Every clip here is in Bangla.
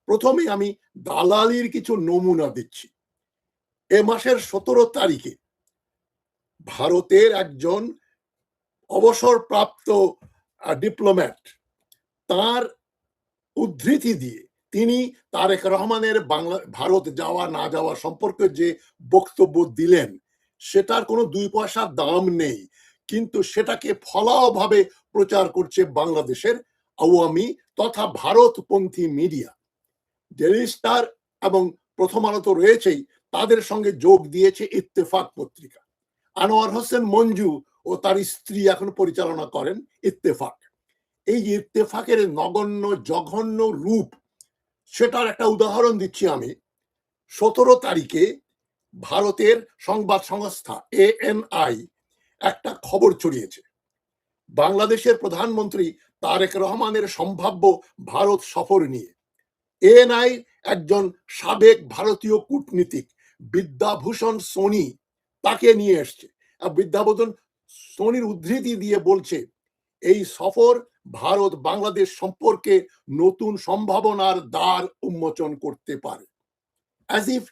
প্রথমে আমি দালালির কিছু নমুনা দিচ্ছি। এ মাসের 17 তারিখে ভারতের একজন অবসরপ্রাপ্ত ডিপ্লোম্যাট তার উদ্ধৃতি দিয়ে তিনি তারেক রহমানের ভারত যাওয়া না যাওয়া সম্পর্কে যে বক্তব্য দিলেন সেটার কোনো 2 পয়সার দাম নেই, কিন্তু সেটাকে ফলাওভাবে প্রচার করছে বাংলাদেশের আওয়ামী তথা ভারতপন্থী মিডিয়া। ডেইলি স্টার এবং প্রথম আলো তো রয়েছেই, তাদের সঙ্গে যোগ দিয়েছে ইত্তেফাক পত্রিকা। আনোয়ার হোসেন মঞ্জু ও তার স্ত্রী এখন পরিচালনা করেন ইত্তেফাক। এই যে ইত্তেফাকের নগণ্য জঘন্য রূপ, সেটার একটা উদাহরণ দিচ্ছি আমি। 17 তারিখে ভারতের সংবাদ সংস্থা ANI একটা খবর ছড়িয়েছে বাংলাদেশের প্রধানমন্ত্রী তারেক রহমানের সম্ভাব্য ভারত সফর নিয়ে। ANI একজন সাবেক ভারতীয় কূটনীতিক বিদ্যাভূষণ সোনি তাকে নিয়ে এসছে। বিদ্যাভূষণ সোনির উদ্ধৃতি দিয়ে বলছে এই সফর ভারত বাংলাদেশ সম্পর্কে নতুন সম্ভাবনার দ্বার উন্মোচন করতে পারে। অ্যাজ ইফ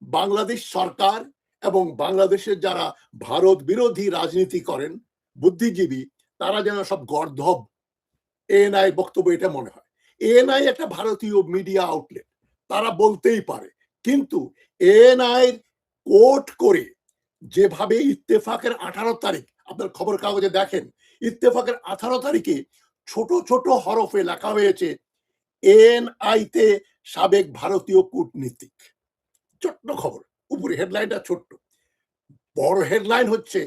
বাংলাদেশ সরকার এবং বাংলাদেশের যারা ভারত বিরোধী রাজনীতি করেন বুদ্ধিজীবী, তারা যেন সব গর্ধব। ANI বক্তব্য এটা মনে হয়। ANI একটা ভারতীয় মিডিয়া আউটলেট, তারা বলতেই পারে, কিন্তু ANI কোট করে যেভাবে ইত্তেফাকের 18 তারিখ আপনার খবর কাগজে দেখেন, ইত্তেফাকের 18 তারিখে ছোট ছোট হরফে লেখা হয়েছে ANI তে সাবেক ভারতীয় কূটনীতিক। ছোট্ট খবর, উপরে হেডলাইনটা ছোট্ট, বড় হেডলাইন হচ্ছে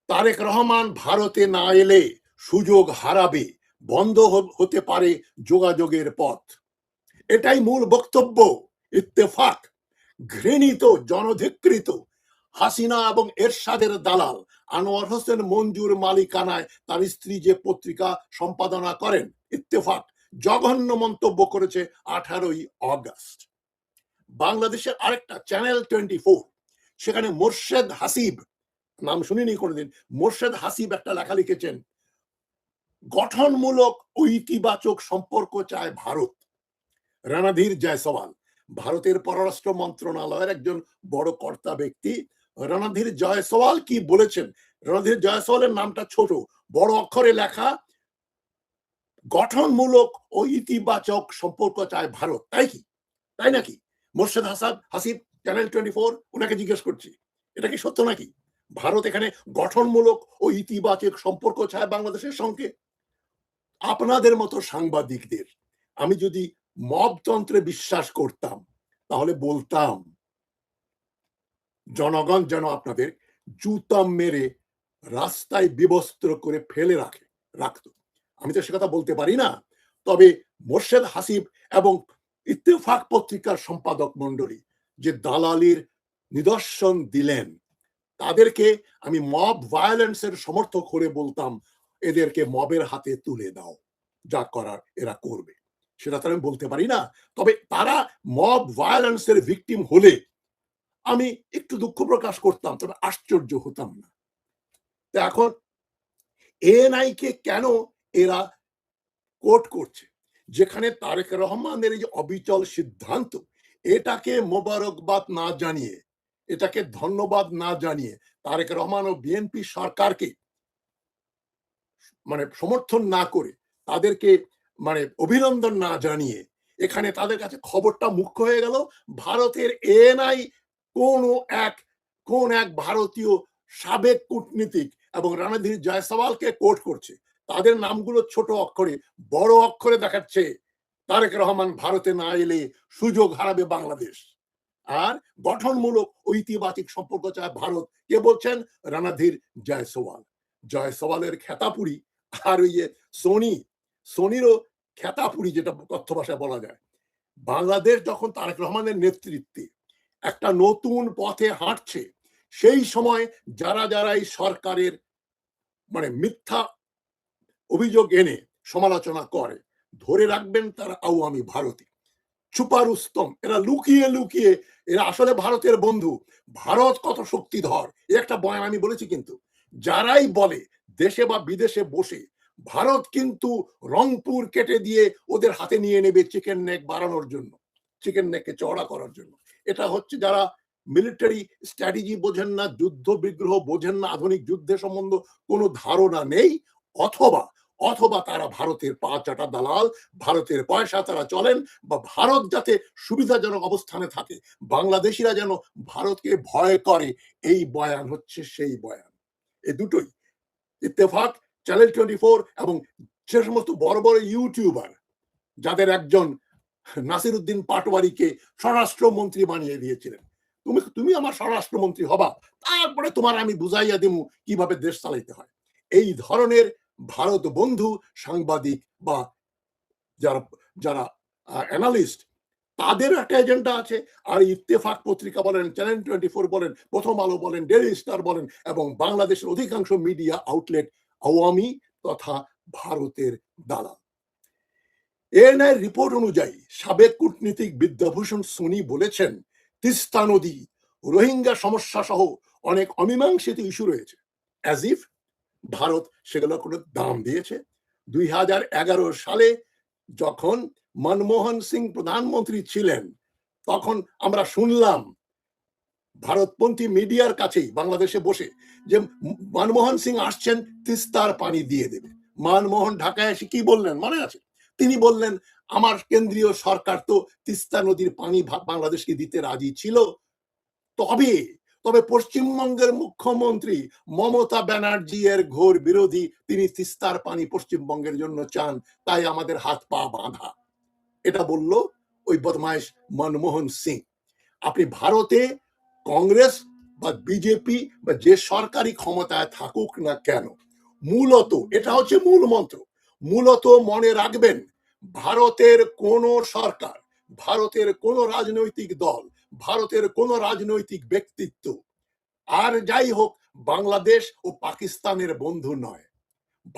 তারেক রহমান ভারতে না এলে সুযোগ হারাবে, বন্ধ হতে পারে যোগাযোগের পথ। এটাই মূল বক্তব্য। ইত্তেফাক ঘৃণিত জনধিকৃত হাসিনা এবং এরশাদের দালাল আনোয়ার হোসেন মঞ্জুর মালিকানায় তার স্ত্রী যে পত্রিকা সম্পাদনা করেন ইত্তেফাক, জঘন্য মন্তব্য করেছে 18ই অগস্ট। বাংলাদেশের আরেকটা চ্যানেল 24, সেখানে মোর্শেদ হাসিব, নাম শুনিনি কোনোদিন, মোর্শেদ হাসিব একটা লেখা লিখেছেন, গঠনমূলক ও ইতিবাচক সম্পর্ক চায় ভারত। রণধীর জয়সওয়াল ভারতের পররাষ্ট্র মন্ত্রণালয়ের একজন বড় কর্তা ব্যক্তি। রণধীর জয়সওয়াল কি বলেছেন? রণধীর জয়সওয়ালের নামটা ছোট, বড় অক্ষরে লেখা, গঠনমূলক ও ইতিবাচক সম্পর্ক চায় ভারত। তাই কি? তাই নাকি? মোর্শেদ হাসিব চ্যানেল 24, ওনাকে জিজ্ঞেস করছি, এটা কি সত্য নাকি? ভারত এখানে গঠনমূলক ও ইতিবাচক সম্পর্ক চায় বাংলাদেশের সঙ্গে? আপনাদের মতো সাংবাদিকদের আমি যদি মবতন্ত্রে বিশ্বাস করতাম, তাহলে বলতাম জনগণ যেন আপনাদের জুতা মেরে রাস্তায় বিবস্ত্র করে ফেলে রাখতো। আমি তো সে কথা বলতে পারি না। তবে মোর্শেদ হাসিব এবং ইত্তেফাক পত্রিকার সম্পাদক মন্ডলী যে দালালির নিদর্শন দিলেন, তাদেরকে আমি মব ভায়োলেন্সের সমর্থক করে বলতাম, এদেরকে মবের হাতে তুলে দাও, যা করার এরা করবে। সেটা তো আমি বলতে পারি না। তবে তারা মব ভায়োলেন্সের ভিকটিম হলে আমি একটু দুঃখ প্রকাশ করতাম, তবে আশ্চর্য হতাম না। তো এখন ANI কে কেন এরা কোট করছে? যেখানে তারেক রহমানের এই যে অবিচল সিদ্ধান্ত, এটাকে মোবারকবাদ না জানিয়ে, এটাকে ধন্যবাদ না জানিয়ে, তারেক রহমান ও বিএনপি সরকারকে মানে সমর্থন না করে, তাদেরকে মানে অভিনন্দন না জানিয়ে, এখানে তাদের কাছে খবরটা মুখ্য হয়ে গেল ভারতের ANI কোন এক ভারতীয় সাবেক কূটনীতিক এবং রণধীর জয়সওয়ালকে কোট করছে। তাদের নামগুলো ছোট অক্ষরে, বড় অক্ষরে দেখাচ্ছে তারেক রহমান ভারতে না এলে সুযোগ হারাবে বাংলাদেশ, আর গঠনমূলক ঐতিবাচিক সম্পর্ক চায় ভারত। কে বলছেন? রণধীর জয়সওয়াল। জয়সওয়ালের খেতাপুরি, আর ওই যে সোনিরও খেতাপুরি, যেটা কথ্য ভাষায় বলা যায়। বাংলাদেশ যখন তারেক রহমানের নেতৃত্বে একটা নতুন পথে হাঁটছে, সেই সময় যারা যারা এই সরকারের মানে মিথ্যা অভিযোগ এনে সমালোচনা করে, ধরে রাখবেন তারা আওয়ামী ভারতী, ছুপারুস্তম। এরা লুকিয়ে লুকিয়ে, এরা আসলে ভারতের বন্ধু। ভারত কত শক্তিধর, এ একটা বয়ান আমি বলেছি। কিন্তু যারাই বলে দেশে বা বিদেশে বসে ভারত কিন্তু রংপুর কেটে দিয়ে ওদের হাতে নিয়ে নেবে চিকেন নেক বাড়ানোর জন্য, চিকেন নেককে চওড়া করার জন্য। এটা হচ্ছে যারা মিলিটারি স্ট্র্যাটেজি বোঝেন না, যুদ্ধ বিগ্রহ বোঝেন না, আধুনিক যুদ্ধের সম্বন্ধে কোনো ধারণা নেই, অথবা অথবা তারা ভারতের পা চাটা দালাল, ভারতের পয়সা তারা চলেন, বা ভারত যাতে সুবিধাজনক অবস্থানে থাকে, বাংলাদেশিরা যেন ভারতকে ভয় করে, এই বয়ান হচ্ছে সেই বয়ান। এই দুটোই ইত্তেফাক, চ্যানেল 24 এবং সে সমস্ত বড় বড় ইউটিউবার যাদের একজন নাসিরউদ্দিন পাটোয়ারিকে স্বরাষ্ট্রমন্ত্রী বানিয়ে দিয়েছিলেন। তুমি তুমি আমার স্বরাষ্ট্রমন্ত্রী হবা, তারপরে তোমার আমি বুঝাইয়া দেবো কিভাবে দেশ চালাইতে হয়। এই ধরনের ভারত বন্ধু সাংবাদিক বা যারা যারা অ্যানালিস্ট, তাদের একটা এজেন্ডা আছে। আর ইত্তেফাক পত্রিকা বলেন, চ্যানেল 24 বলেন, প্রথম আলো বলেন, ডেইলি স্টার বলেন, এবং বাংলাদেশের অধিকাংশ মিডিয়া আউটলেট আওয়ামী তথা ভারতের দালাল। এএনআই রিপোর্ট অনুযায়ী সাবেক কূটনীতিক বিদ্যাভূষণ সোনি বলেছেন, তিস্তা নদী, রোহিঙ্গা সমস্যা সহ অনেক অমীমাংসিত ইস্যু রয়েছে, অ্যাজ ইফ ভারত সেগুলো কোনো দাম দিয়েছে। 2011 সালে যখন মনমোহন সিং প্রধানমন্ত্রী ছিলেন, তখন আমরা শুনলাম ভারতপন্থী মিডিয়ার কাছেই বাংলাদেশে বসে যে মনমোহন সিং আসছেন, তিস্তার পানি দিয়ে দেবে। মনমোহন ঢাকায় এসে কি বললেন মনে আছে? তিনি বললেন, আমার কেন্দ্রীয় সরকার তো তিস্তা নদীর পানি বাংলাদেশকে দিতে রাজি ছিল, তবে তবে পশ্চিমবঙ্গের মুখ্যমন্ত্রী মমতা ব্যানার্জি এর ঘোর বিরোধী, তিনি তিস্তার পানি পশ্চিমবঙ্গের জন্য চান, তাই আমাদের হাত পা বাঁধা। এটা বলল ওই বদমাইশ মনমোহন সিং। আপনি ভারতে কংগ্রেস বা বিজেপি বা যে সরকারি ক্ষমতায় থাকুক না কেন, মূলত এটা হচ্ছে মূল মন্ত্র, মূলত মনে রাখবেন, ভারতের কোন সরকার, ভারতের কোন রাজনৈতিক দল, ভারতের কোন রাজনৈতিক ব্যক্তিত্ব, আর যাই হোক, বাংলাদেশ ও পাকিস্তানের বন্ধু নয়।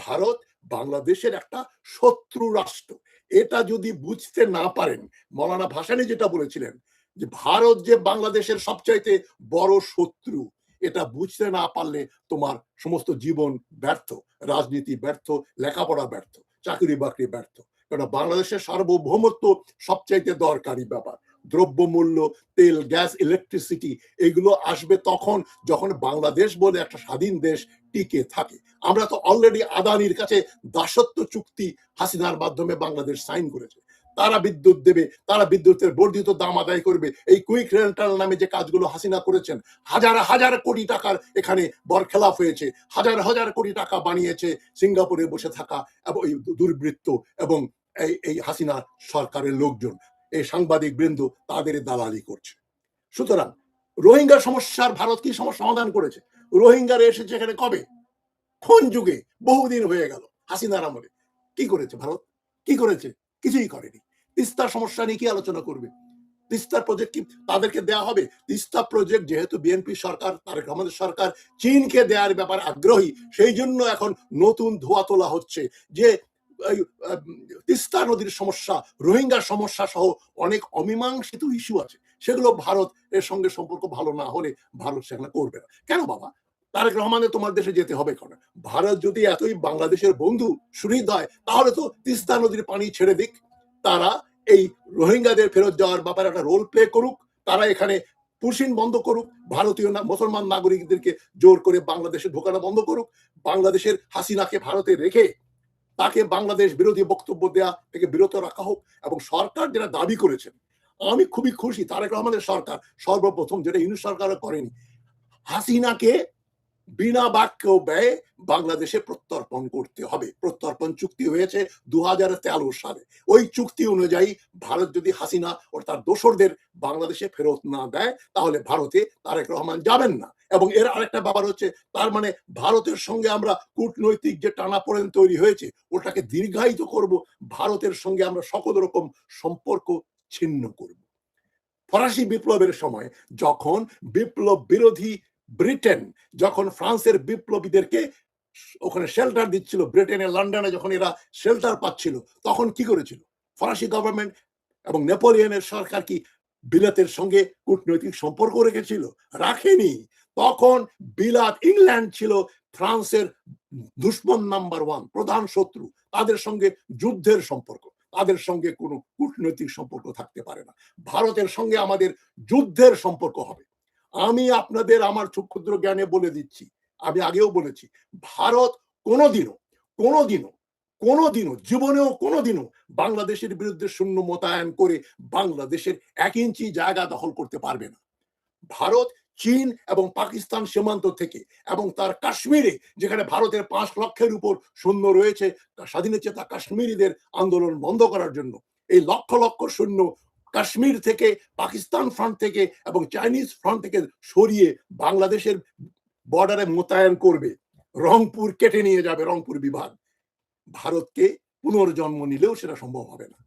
ভারত বাংলাদেশের একটা শত্রু রাষ্ট্র। এটা যদি বুঝতে না পারেন, মৌলানা ভাসানী যেটা বলেছিলেন যে ভারত যে বাংলাদেশের সবচাইতে বড় শত্রু, এটা বুঝতে না পারলে তোমার সমস্ত জীবন ব্যর্থ, রাজনীতি ব্যর্থ, লেখাপড়া ব্যর্থ, চাকরি বাকরি ব্যর্থ। কারণ বাংলাদেশের সার্বভৌমত্ব সবচাইতে দরকারি ব্যাপার। দ্রব্যমূল্য, তেল, গ্যাস, ইলেকট্রিসিটি, এগুলো আসবে তখন যখন বাংলাদেশ বলে একটা স্বাধীন দেশ টিকে থাকে। আমরা তো অলরেডি আদানির কাছে দাসত্ব চুক্তি হাসিনার মাধ্যমে বাংলাদেশ সাইন করেছে। তারা বিদ্যুৎ দেবে, তারা বিদ্যুতের বর্ধিত দাম আদায় করবে। এই কুইক রেন্টাল নামে যে কাজগুলো হাসিনা করেছেন, হাজার হাজার কোটি টাকার এখানে বরখেলাপ হয়েছে, হাজার হাজার কোটি টাকা বানিয়েছে সিঙ্গাপুরে বসে থাকা এবং এই দুর্বৃত্ত এবং এই হাসিনা সরকারের লোকজন, এই সাংবাদিক বৃন্দ তাদের দালালি করছে। সুতরাং রোহিঙ্গা সমস্যার ভারত কি সমাধান করেছে? রোহিঙ্গারা এসেছে এখানে কবে? কোন যুগে? বহুদিন হয়ে গেল। হাসিনার আমলে কি করেছে ভারত? কি করেছে? কিছুই করেনি। তিস্তার সমস্যা নিয়ে কি আলোচনা করবে? তিস্তার প্রজেক্ট কি তাদেরকে দেওয়া হবে? তিস্তা প্রজেক্ট যেহেতু বিএনপি সরকার, তারেক রহমানের সরকার চীনকে দেওয়ার ব্যাপারে আগ্রহী, সেই জন্য এখন নতুন ধোয়া তোলা হচ্ছে যে তিস্তা নদীর সমস্যা, রোহিঙ্গার সমস্যা সহ অনেক অমীমাংসিত ইস্যু আছে, সেগুলো ভারত এর সঙ্গে সম্পর্ক ভালো না হলে ভারত সেখানে করবে না। কেন বাবা? তারেক রহমানের তোমার দেশে যেতে হবে কেন? ভারত যদি এতই বাংলাদেশের বন্ধু সুহৃদয়, তাহলে তো তিস্তা নদীর পানি ছেড়ে দিক, তারা এই রোহিঙ্গাদের ফেরত যাওয়ার ব্যাপারে একটা রোল প্লে করুক, তারা এখানে পুশিন বন্ধ করুক, ভারতীয় মুসলমান নাগরিকদেরকে জোর করে বাংলাদেশে ঢোকানো বন্ধ করুক, বাংলাদেশের হাসিনাকে ভারতে রেখে তাকে বাংলাদেশ বিরোধী বক্তব্য দেওয়া থেকে বিরত রাখা হোক। এবং সরকার যেটা দাবি করেছেন, আমি খুবই খুশি, তারেক রহমানের সরকার সর্বপ্রথম, যেটা ইউনিট সরকারও করেনি, হাসিনাকে বিনা বাক্য ব্যয়ে বাংলাদেশে প্রত্যর্পণ করতে হবে। প্রত্যর্পণ চুক্তি হয়েছে 2013 সালে। ওই চুক্তি অনুযায়ী ভারত যদি হাসিনা ও তার দোসরদের বাংলাদেশে ফেরত না দেয়, তাহলে ভারতে তারেক রহমান যাবেন না। এবং এর আরেকটা ব্যাপার হচ্ছে, তার মানে ভারতের সঙ্গে আমরা কূটনৈতিক যে টানাপোড়েন তৈরি হয়েছে ওটাকে দীর্ঘায়িত করব, ভারতের সঙ্গে আমরা সকল রকম সম্পর্ক ছিন্ন করব। ফরাসি বিপ্লবের সময় যখন বিপ্লব বিরোধী ব্রিটেন যখন ফ্রান্সের বিপ্লবীদেরকে ওখানে শেল্টার দিচ্ছিল, ব্রিটেনের লন্ডনে যখন এরা শেল্টার পাচ্ছিল, তখন কি করেছিল ফরাসি গভর্নমেন্ট এবং নেপোলিয়নের সরকার? কি বিলাতের সঙ্গে কূটনৈতিক সম্পর্ক রেখেছিল? রাখেনি। তখন বিলাত, ইংল্যান্ড ছিল ফ্রান্সের দুশ্মন নাম্বার ওয়ান, প্রধান শত্রু, তাদের সঙ্গে যুদ্ধের সম্পর্ক, তাদের সঙ্গে কোনো কূটনৈতিক সম্পর্ক থাকতে পারে না। ভারতের সঙ্গে আমাদের যুদ্ধের সম্পর্ক হবে। আমি আপনাদের আমার ক্ষুদ্র জ্ঞানে বলে দিচ্ছি, আমি আগেও বলেছি, ভারত কোনোদিনও কোনোদিনও কোনোদিনও জীবনেও কোনোদিনও বাংলাদেশের বিরুদ্ধে সৈন্য মোতায়েন করে বাংলাদেশের 1 ইঞ্চি জায়গা দখল করতে পারবে না। ভারত চীন এবং পাকিস্তান সীমান্ত থেকে এবং তার কাশ্মীরে, যেখানে ভারতের 5 লক্ষের উপর সৈন্য রয়েছে, স্বাধীনচেতা কাশ্মীরিদের আন্দোলন বন্ধ করার জন্য, এই লক্ষ লক্ষ সৈন্য কাশ্মীর থেকে, পাকিস্তান ফ্রন্ট থেকে এবং চাইনিজ ফ্রন্ট থেকে সরিয়ে বাংলাদেশের বর্ডারে মোতায়েন করবে। রংপুর কেটে নিয়ে যাবে, রংপুর বিভাগ। ভারতকে পুনর্জন্ম নিলেও সেটা সম্ভব হবে না,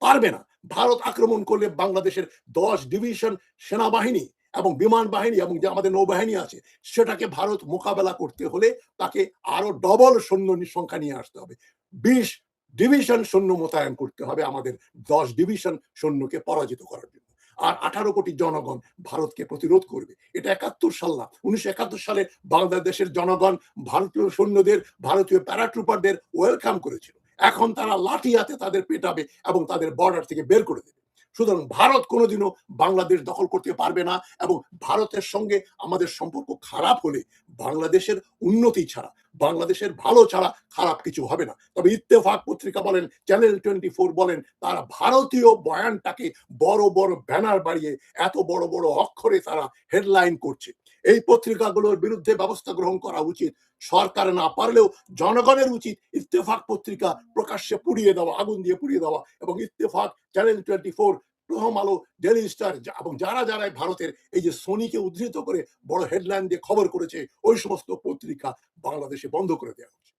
পারবে না। ভারত আক্রমণ করলে বাংলাদেশের 10 ডিভিশন সেনাবাহিনী এবং বিমান বাহিনী এবং যে আমাদের নৌবাহিনী আছে, সেটাকে ভারত মোকাবেলা করতে হলে তাকে আরো ডবল সৈন্য সংখ্যা নিয়ে আসতে হবে। 20 ডিভিশন সৈন্য মোতায়েন করতে হবে আমাদের 10 ডিভিশন সৈন্যকে পরাজিত করার জন্য। আর 18 কোটি জনগণ ভারতকে প্রতিরোধ করবে। এটা 71 সাল না, 1971 সালে বাংলাদেশের জনগণ ভারতীয় সৈন্যদের, ভারতীয় প্যারাট্রুপারদের ওয়েলকাম করেছিল। এখন তারা লাঠি হাতে তাদের পেটাবে এবং তাদের বর্ডার থেকে বের করে দেবে। সুতরাং ভারত কোনোদিনও বাংলাদেশ দখল করতে পারবে না, এবং ভারতের সঙ্গে আমাদের সম্পর্ক খারাপ হলে বাংলাদেশের উন্নতি ছাড়া, বাংলাদেশের ভালো ছাড়া খারাপ কিছু হবে না। তবে ইত্তেফাক পত্রিকা বলেন, চ্যানেল 24 বলেন, তারা ভারতীয় বয়ানটাকে বড় বড় ব্যানার বাড়িয়ে এত বড় বড় অক্ষরে তারা হেডলাইন করছে। এই পত্রিকাগুলোর বিরুদ্ধে ব্যবস্থা গ্রহণ করা উচিত। সরকার না পারলেও জনগণের উচিত ইত্তেফাক পত্রিকা প্রকাশ্যে পুড়িয়ে দেওয়া, আগুন দিয়ে পুড়িয়ে দেওয়া। এবং ইত্তেফাক, চ্যানেল 24, প্রথম আলো, ডেইলি স্টার এবং যারা যারা ভারতের এই যে সোনিকে উদ্ধৃত করে বড় হেডলাইন দিয়ে খবর করেছে, ওই সমস্ত পত্রিকা বাংলাদেশে বন্ধ করে দেওয়া হচ্ছে।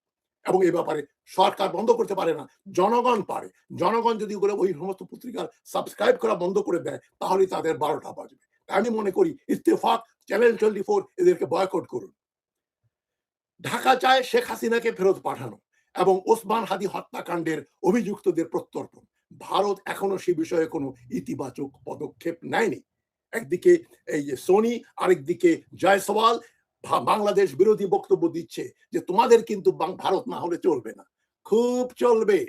এবং এই ব্যাপারে সরকার বন্ধ করতে পারে না, জনগণ পারে। জনগণ যদি করে ওই সমস্ত পত্রিকার সাবস্ক্রাইব করা বন্ধ করে দেয়, তাহলে তাদের 12টা বাজবে। আমি মনে করি ইত্তেফাক, চ্যানেল 24 এদেরকে বয়কট করুন। ঢাকা চায় শেখ হাসিনাকে ফেরত পাঠানো এবং ওসমান হাদি হত্যাকাণ্ডের অভিযুক্তদের প্রত্যর্পণ। ভারত এখনো সে বিষয়ে কোনো ইতিবাচক পদক্ষেপ নেয়নি। একদিকে এই যে সোনি, আরেকদিকে জয়সওয়াল বাংলাদেশ বিরোধী বক্তব্য দিচ্ছে যে তোমাদের কিন্তু ভারত না হলে চলবে না। খুব চলবে।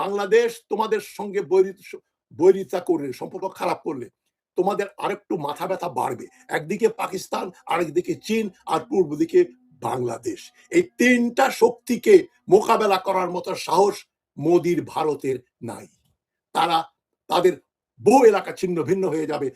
বাংলাদেশ তোমাদের সঙ্গে বৈরিতা করলে, সম্পর্ক খারাপ করলে তোমাদের আরেকটু মাথা ব্যথা বাড়বে। একদিকে পাকিস্তান, আরেকদিকে চীন, আর পূর্ব দিকে বাংলাদেশ। এই 3টা শক্তিকে মোকাবেলা করার মতো সাহস মোদির ভারতের নাই। তারা তাদের বহু এলাকা ছিন্ন ভিন্ন হয়ে যাবে,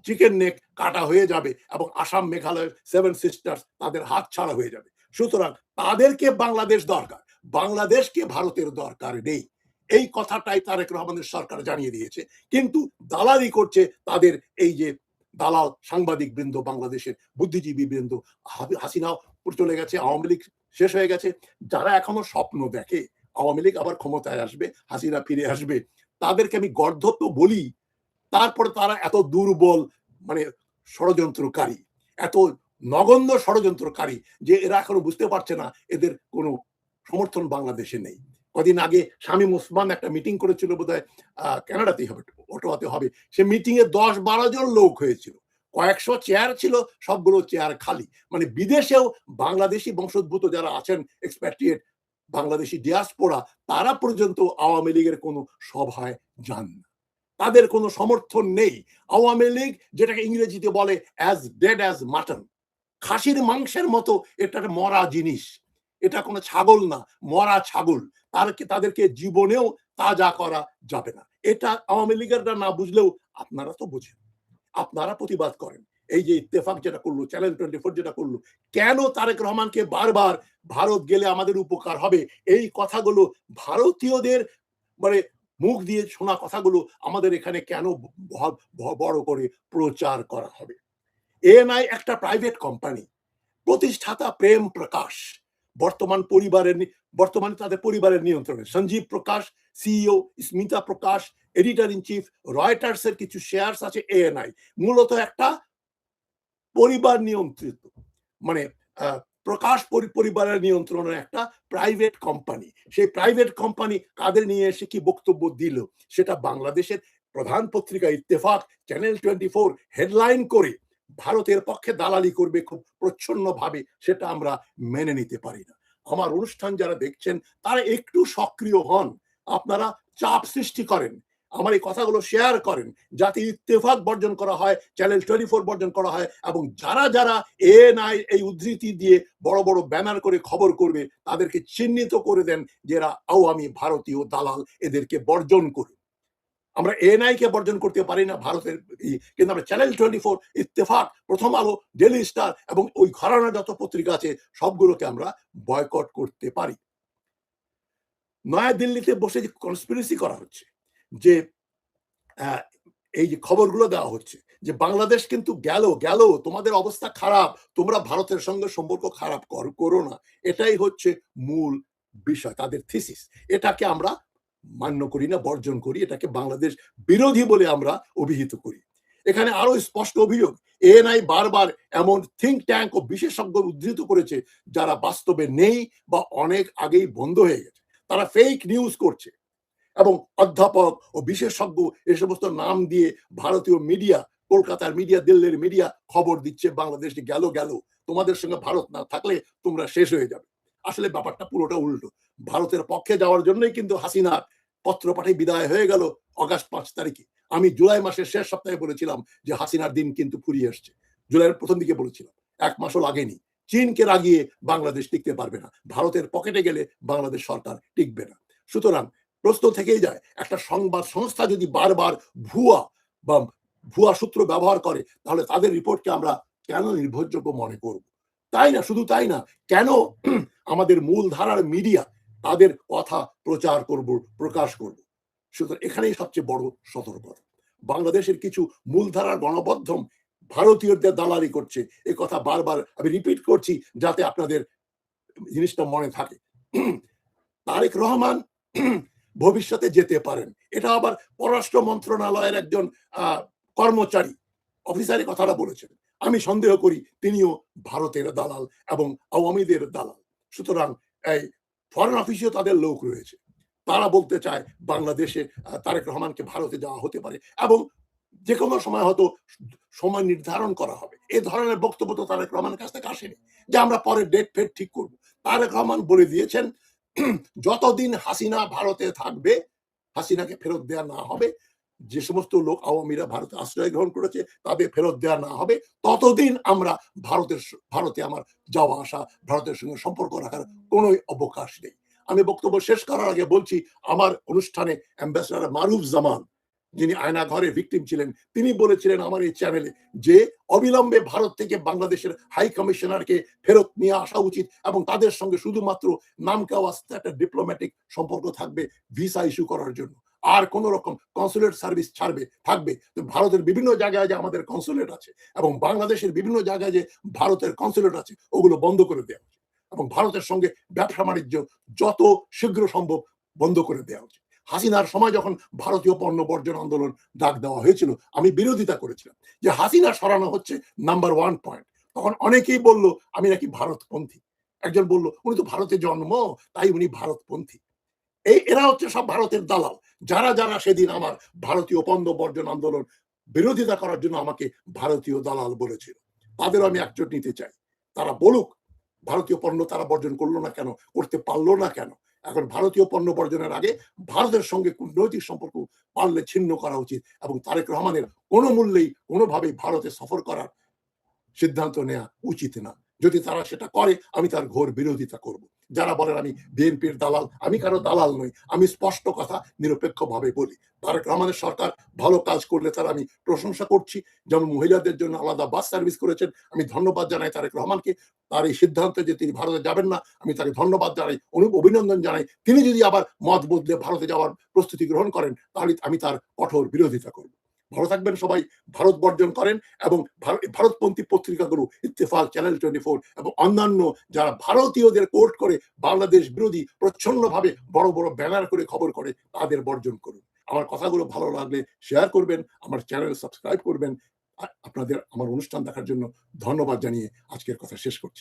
চিকেন নেক কাটা হয়ে যাবে, এবং আসাম, মেঘালয়, 7 সিস্টার্স তাদের হাত ছাড়া হয়ে যাবে। সুতরাং তাদেরকে বাংলাদেশ দরকার, বাংলাদেশকে ভারতের দরকার নেই। এই কথাটাই তারেক রহমানের সরকার জানিয়ে দিয়েছে। কিন্তু দালালি করছে তাদের এই যে দালাল সাংবাদিক বৃন্দ, বাংলাদেশের বুদ্ধিজীবী বৃন্দ। হাসিনাও চলে গেছে, আওয়ামী লীগ শেষ হয়ে গেছে। যারা এখনো স্বপ্ন দেখে আওয়ামী লীগ আবার ক্ষমতায় আসবে, হাসিনা ফিরে আসবে, তাদেরকে আমি গর্ধপ বলি। তারপরে তারা এত দুর্বল, মানে ষড়যন্ত্রকারী, এত নগণ্য ষড়যন্ত্রকারী যে এরা এখনো বুঝতে পারছে না এদের কোনো সমর্থন বাংলাদেশে নেই। কদিন আগে শামীম ওসমান একটা মিটিং করেছিল, বোধহয় কানাডাতেই হবে, অটোয়াতে হবে। সে মিটিং এ 10-12 জন লোক হয়েছিল, কয়েকশো চেয়ার ছিল, সবগুলো চেয়ার খালি। মানে বিদেশেও বাংলাদেশি বংশোদ্ভূত যারা আছেন, এক্সপ্যাট্রিয়েট বাংলাদেশি ডিয়াসপোরা, তারা পর্যন্ত আওয়ামী লীগের কোনো সভায় যান না। তাদের কোনো সমর্থন নেই। আওয়ামী লীগ, যেটাকে ইংরেজিতে বলে অ্যাজ ডেড অ্যাজ মাটন, খাসির মাংসের মতো, এটা মরা জিনিস। এটা কোনো ছাগল না, মরা ছাগল। তাদেরকে জীবনেও তাজা করা যাবে না। এটা আওয়ামী লীগেররা না বুঝলেও আপনারা তো বুঝেন, আপনারা প্রতিবাদ করেন। এই যে ইত্তেফাক যেটা করলো, চ্যানেল 24 যেটা করলো, কেন তারেক রহমানকে বারবার ভারত গেলে আমাদের উপকার হবে এই কথাগুলো, ভারতীয়দের মানে মুখ দিয়ে শোনা কথাগুলো আমাদের এখানে কেন বড় করে প্রচার করা হবে? এএনআই একটা প্রাইভেট কোম্পানি, প্রতিষ্ঠাতা প্রেম প্রকাশ বর্তমানে তাদের পরিবারের নিয়ন্ত্রণে। Sanjeev Prakash CEO, Smita Prakash editor in chief, Reuters এর কিছু শেয়ারস আছে এএনআই। মূলত একটা পরিবার নিয়ন্ত্রিত, মানে প্রকাশ পরিবারের নিয়ন্ত্রণের একটা প্রাইভেট কোম্পানি। সেই প্রাইভেট কোম্পানি কাদের নিয়ে এসে কি বক্তব্য দিল, সেটা বাংলাদেশের প্রধান পত্রিকা ইত্তেফাক, চ্যানেল 24 হেডলাইন করে ভারতের পক্ষে দালালি করবে খুব প্রচ্ছন্ন ভাবে, সেটা আমরা মেনে নিতে পারি না। আমার অনুষ্ঠান যারা দেখছেন তারা একটু সক্রিয় হন, আপনারা চাপ সৃষ্টি করেন, আমার এই কথাগুলো শেয়ার করেন, যাতে ইত্তেফাক বর্জন করা হয়, চ্যানেল 24 বর্জন করা হয়, এবং যারা যারা এএনআই এই উদ্ধৃতি দিয়ে বড় বড় ব্যানার করে খবর করবে তাদেরকে চিহ্নিত করে দেন যে এরা আওয়ামী ভারতীয় দালাল, এদেরকে বর্জন করুন। আমরা এএনআই কে বর্জন করতে পারি না ভারতের, কিন্তু আমরা চ্যানেল 24, ইত্তেফাক, প্রথম আলো, ডেইলি স্টার এবং ওই ঘরানা যত পত্রিকা আছে সবগুলোকে আমরা বয়কট করতে পারি। নয়াদিল্লিতে বসে যে কনস্পিরেসি করা হচ্ছে, যে এই যে খবরগুলো দেওয়া হচ্ছে যে বাংলাদেশ কিন্তু গেল গেল, তোমাদের অবস্থা খারাপ, তোমরা ভারতের সঙ্গে সম্পর্ক খারাপ করো না, এটাই হচ্ছে মূল বিষয়, তাদের থিসিস। এটাকে আমরা মান্য করি না, বর্জন করি, এটাকে বাংলাদেশ বিরোধী বলে আমরা অভিহিত করি। এখানে আরো স্পষ্ট অভিযোগ, এএনআই বারবার এমন থিঙ্ক ট্যাঙ্ক ও বিশেষজ্ঞ উদ্ধৃত করেছে যারা বাস্তবে নেই বা অনেক আগেই বন্ধ হয়ে গেছে। তারা ফেক নিউজ করছে এবং অধ্যাপক ও বিশেষজ্ঞ এ সমস্ত নাম দিয়ে ভারতীয় মিডিয়া, কলকাতার মিডিয়া, দিল্লির মিডিয়া খবর দিচ্ছে বাংলাদেশ গেল গেল, তোমাদের সঙ্গে ভারত না থাকলে তোমরা শেষ হয়ে যাবে। আসলে ব্যাপারটা পুরোটা উল্টো। ভারতের পক্ষে যাওয়ার জন্যই কিন্তু হাসিনা পত্র পাঠিয়ে বিদায় হয়ে গেল অগাস্ট 5 তারিখে। আমি জুলাই মাসের শেষ সপ্তাহে বলেছিলাম যে হাসিনার দিন কিন্তু ফুরিয়ে আসছে, জুলাইয়ের প্রথম দিকে বলেছিলাম, 1 মাসও লাগেনি। চীনকে রাগিয়ে বাংলাদেশ টিকতে পারবে না, ভারতের পকেটে গেলে বাংলাদেশ সরকার টিকবে না। সুতরাং প্রশ্ন থেকেই যায়, একটা সংবাদ সংস্থা যদি বারবার ভুয়া সূত্র ব্যবহার করে তাহলে তাদের রিপোর্টকে আমরা কেন নির্ভরযোগ্য মনে করব? তাই না, শুধু তাই না, কেন আমাদের মূল ধারার মিডিয়া তাদের কথা প্রচার করব, প্রকাশ করব? সুতরাং এখানেই সবচেয়ে বড় সতর্কতা। বাংলাদেশের কিছু মূলধারার গণমাধ্যম ভারতীয়দের দালালি করছে, এ কথা বারবার আমি রিপিট করছি যাতে আপনাদের জিনিসটা মনে থাকে। তারেক রহমান ভবিষ্যতে যেতে পারেন, এটা আবার পররাষ্ট্র মন্ত্রণালয়ের একজন কর্মচারী অফিসারের কথাটা বলেছেন। আমি সন্দেহ করি তিনিও ভারতের দালাল এবং আওয়ামীদের দালাল। সুতরাং এই ফরেন অফিসেও তাদের লোক রয়েছে, তারা বলতে চায় বাংলাদেশে তারেক রহমানকে ভারতে যাওয়া হতে পারে এবং যে কোনো সময় হয়তো সময় নির্ধারণ করা হবে। এই ধরনের বক্তব্য তো তারেক রহমানের কাছ থেকে আসেনি যে আমরা পরে ডেট ফেট ঠিক করব। তারেক রহমান বলে দিয়েছেন যতদিন হাসিনা ভারতে থাকবে, হাসিনাকে ফেরত দেওয়া না হবে, যে সমস্ত লোক আওয়ামীরা ভারতে আশ্রয় গ্রহণ করেছে তাদের ফেরত দেওয়া না হবে, ততদিন আমরা ভারতে আমার যাওয়া আসা, ভারতের সঙ্গে সম্পর্ক রাখার কোনো অবকাশ নেই। আমি বক্তব্য শেষ করার আগে বলছি, আমার অনুষ্ঠানে অ্যাম্বাসেডর মারুফ জামান, যিনি আয়না ঘরের ভিকটিম ছিলেন, তিনি বলেছিলেন আমার এই চ্যানেলে যে অবিলম্বে ভারত থেকে বাংলাদেশের হাই কমিশনারকে ফেরত নিয়ে আসা উচিত এবং তাদের সঙ্গে শুধুমাত্র নামকে আস্তে একটা ডিপ্লোম্যাটিক সম্পর্ক থাকবে ভিসা ইস্যু করার জন্য, আর কোন রকম কনসুলেট সার্ভিস থাকবে। ভারতের বিভিন্ন জায়গায় যে আমাদের কনসুলেট আছে এবং বাংলাদেশের বিভিন্ন জায়গায় যে ভারতের কনসুলেট আছে ওগুলো বন্ধ করে দেওয়া উচিত এবং ভারতের সঙ্গে ব্যবসা বাণিজ্য যত শীঘ্র সম্ভব বন্ধ করে দেওয়া উচিত। হাসিনার সময় যখন ভারতীয় পণ্য বর্জন আন্দোলন ডাক দেওয়া হয়েছিল, আমি বিরোধিতা করেছিলাম যে হাসিনা সরানো হচ্ছে নাম্বার 1 পয়েন্ট। তখন অনেকেই বলল আমি নাকি ভারতপন্থী, একজন বলল উনি তো ভারতে জন্ম তাই উনি ভারতপন্থী। এরা হচ্ছে সব ভারতের দালাল, যারা যারা সেদিন আমার ভারতীয় পণ্য বর্জন আন্দোলন বিরোধিতা করার জন্য আমাকে ভারতীয় দালাল বলেছিল, তাদেরও আমি একজোট নিতে চাই। তারা বলুক ভারতীয় পণ্য তারা বর্জন করলো না কেন, করতে পারলো না কেন। এখন ভারতীয় পণ্য বর্জনের আগে ভারতের সঙ্গে কূটনৈতিক সম্পর্ক পারলে ছিন্ন করা উচিত এবং তারেক রহমানের কোনো মূল্যেই কোনোভাবেই ভারতে সফর করার সিদ্ধান্ত নেওয়া উচিত না। যদি তারা সেটা করে আমি তার ঘোর বিরোধিতা করব। যারা বলেন আমি বিএনপির দালাল, আমি কারো দালাল নই, আমি স্পষ্ট কথা নিরপেক্ষভাবে বলি। তারেক রহমানের সরকার ভালো কাজ করলে তার আমি প্রশংসা করছি, যেমন মহিলাদের জন্য আলাদা বাস সার্ভিস করেছেন, আমি ধন্যবাদ জানাই তারেক রহমানকে। তার এই সিদ্ধান্ত যে তিনি ভারতে যাবেন না, আমি তাকে ধন্যবাদ জানাই, অভিনন্দন জানাই। তিনি যদি আবার মত বদলে ভারতে যাওয়ার প্রস্তুতি গ্রহণ করেন তাহলে আমি তার কঠোর বিরোধিতা করব। ভালো থাকবেন সবাই, ভারত বর্জন করেন এবং ভারতপন্থী পত্রিকাগুলো ইত্তেফাক, চ্যানেল 24 এবং অন্যান্য যারা ভারতীয়দের কোর্ট করে বাংলাদেশ বিরোধী প্রচ্ছন্নভাবে বড় বড় ব্যানার করে খবর করে তাদের বর্জন করুন। আমার কথাগুলো ভালো লাগলে শেয়ার করবেন, আমার চ্যানেল সাবস্ক্রাইব করবেন। আপনাদের আমার অনুষ্ঠান দেখার জন্য ধন্যবাদ জানিয়ে আজকের কথা শেষ করছি।